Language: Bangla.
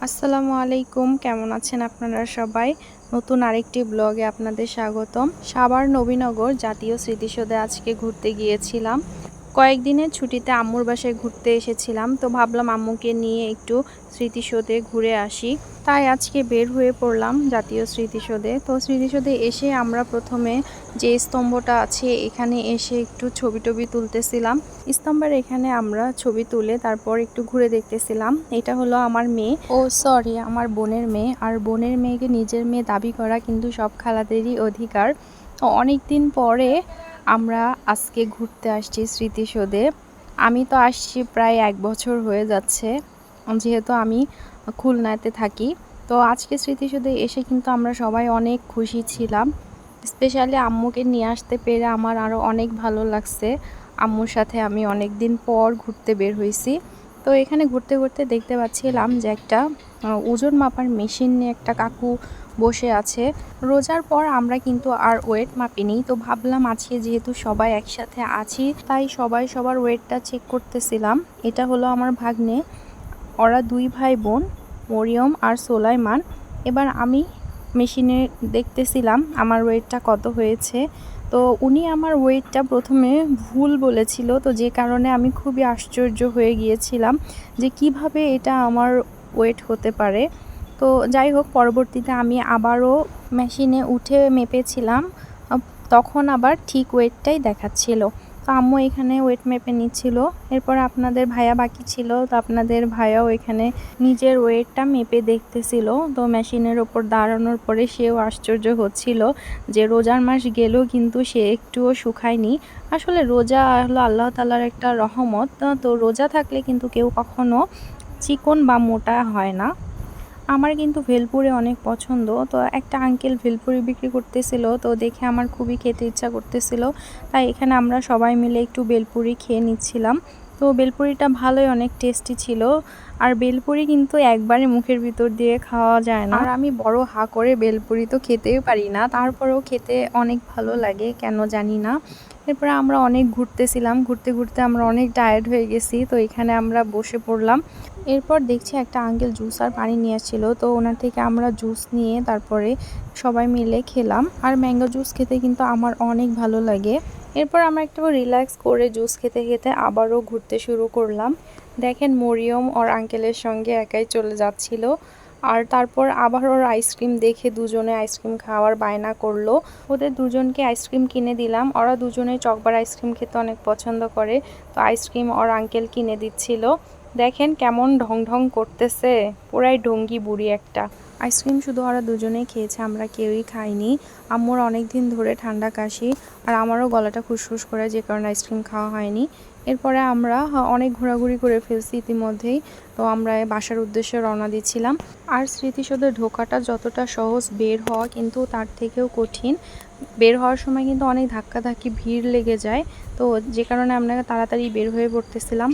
আসসালামু আলাইকুম, কেমন আছেন আপনারা সবাই? নতুন আরেকটি ব্লগে আপনাদের স্বাগতম। সাভার নবীনগর জাতীয় স্মৃতিসৌধে আজকে ঘুরতে গিয়েছিলাম। কয়েকদিনের ছুটিতে আম্মুর বাসায় ঘুরতে এসেছিলাম, তো ভাবলাম আম্মুকে নিয়ে একটু স্মৃতিসৌধে ঘুরে আসি। তাই আজকে বের হয়ে পড়লাম জাতীয় স্মৃতিসৌধে। তো স্মৃতিসৌধে এসে আমরা প্রথমে যে স্তম্ভটা আছে এখানে এসে একটু ছবি টবি তুলতেছিলাম। স্তম্ভের এখানে আমরা ছবি তুলে তারপর একটু ঘুরে দেখতেছিলাম। এটা হলো আমার মেয়ে, সরি আমার বোনের মেয়ে। আর বোনের মেয়েকে নিজের মেয়ে দাবি করা কিন্তু সব খালাদেরই অধিকার। তো অনেক দিন পরে আমরা আজকে ঘুরতে আসছি স্মৃতিসৌধে। আমি তো আসছি প্রায় 1 বছর হয়ে যাচ্ছে, যেহেতু আমি খুলনাতে থাকি। তো আজকে স্মৃতিসৌধে এসে কিন্তু আমরা সবাই অনেক খুশি ছিলাম। স্পেশালি আম্মুকে নিয়ে আসতে পেরে আমার আরও অনেক ভালো লাগছে। আম্মুর সাথে আমি অনেক দিন পর ঘুরতে বের হয়েছি। তো এখানে ঘুরতে ঘুরতে দেখতে পাচ্ছিলাম যে একটা ওজন মাপার মেশিন নিয়ে একটা কাকু বসে আছে। রোজার পর আমরা কিন্তু আর ওয়েট মাপিনি, তো ভাবলাম আজকে যেহেতু সবাই একসাথে আছি তাই সবাই সবার ওয়েটটা চেক করতেছিলাম। এটা হলো আমার ভাগ্নে, ওরা 2 ভাই বোন, মরিয়ম আর সোলাইমান। এবার আমি মেশিনে দেখতেছিলাম আমার ওয়েটটা কত হয়েছে। তো উনি আমার ওয়েটটা প্রথমে ভুল বলেছিল, তো যে কারণে আমি খুবই আশ্চর্য হয়ে গিয়েছিলাম যে কিভাবে এটা আমার ওয়েট হতে পারে। তো যাই হোক, পরবর্তীতে আমি আবারও মেশিনে উঠে মেপেছিলাম, তখন আবার ঠিক ওয়েটটাই দেখাচ্ছিল। তো আম্মু এখানে ওয়েট মেপে নিচ্ছিল। এরপর আপনাদের ভাইয়া বাকি ছিল, তো আপনাদের ভাইয়াও এখানে নিজের ওয়েটটা মেপে দেখতেছিল। তো মেশিনের ওপর দাঁড়ানোর পরে সেও আশ্চর্য হচ্ছিল যে রোজার মাস গেলেও কিন্তু সে একটুও শুকায়নি। আসলে রোজা হলো আল্লাহ তাআলার একটা রহমত। তো রোজা থাকলে কিন্তু কেউ কখনো চিকন বা মোটা হয় না। আমার কিন্তু ভেলপুরি অনেক পছন্দ। তো একটা আঙ্কেল ভেলপুরি বিক্রি করতেছিল, তো দেখে আমার খুবই খেতে ইচ্ছা করতেছিল। তাই এখানে আমরা সবাই মিলে একটু বেলপুরি খেয়ে নিচ্ছিলাম। তো বেলপুরিটা ভালোই অনেক টেস্টি ছিল। আর বেলপুরি কিন্তু একবারে মুখের ভিতর দিয়ে খাওয়া যায় না। আর আমি বড় হা করে বেলপুরি তো খেতেই পারি না, তারপরেও খেতে অনেক ভালো লাগে, কেন জানি না। এরপরে আমরা অনেক ঘুরতেছিলাম, ঘুরতে ঘুরতে আমরা অনেক টায়ার্ড হয়ে গেছি। তো এখানে আমরা বসে পড়লাম। এরপর দেখছি একটা আঙ্কেল জুস আর পানি নিয়ে আসছিল, তো ওনার থেকে আমরা জুস নিয়ে তারপরে সবাই মিলে খেলাম। আর ম্যাঙ্গো জুস খেতে কিন্তু আমার অনেক ভালো লাগে। এরপর আমরা একটু রিল্যাক্স করে জুস খেতে খেতে আবারও ঘুরতে শুরু করলাম। দেখেন মরিয়ম ওর আঙ্কেলের সঙ্গে একাই চলে যাচ্ছিল। আর তারপর আবার ওর আইসক্রিম দেখে দুজনে আইসক্রিম খাওয়ার বায়না করলো। ওদের দুজনকে আইসক্রিম কিনে দিলাম। ওরা দুজনে চকবার আইসক্রিম খেতে অনেক পছন্দ করে, তো আইসক্রিম ওর আঙ্কেল কিনে দিচ্ছিল। দেখেন কেমন ঢং ঢং করতেছে, পুরাই ঢঙ্গি বুড়ি একটা। আইসক্রিম শুধু ওরা দুজনেই খেয়েছে, আমরা কেউই খাইনি। আম্মুর অনেক দিন ধরে ঠান্ডা কাশি, আর আমারও গলাটা খুসখুস করে, যে কারণে আইসক্রিম খাওয়া হয়নি। এরপরে আমরা অনেক ঘোরাঘুরি করে ফেলছি ইতিমধ্যেই। তো আমরা বাসার উদ্দেশ্যে রওনা দিচ্ছিলাম। আর স্মৃতিসৌধে ঢোকাটা যতটা সহজ, বের হওয়া কিন্তু তার থেকেও কঠিন। বের হওয়ার সময় কিন্তু অনেক ধাক্কাধাক্কি ভিড় লেগে যায়, তো যে কারণে আমরা তাড়াতাড়ি বের হয়ে পড়তেছিলাম।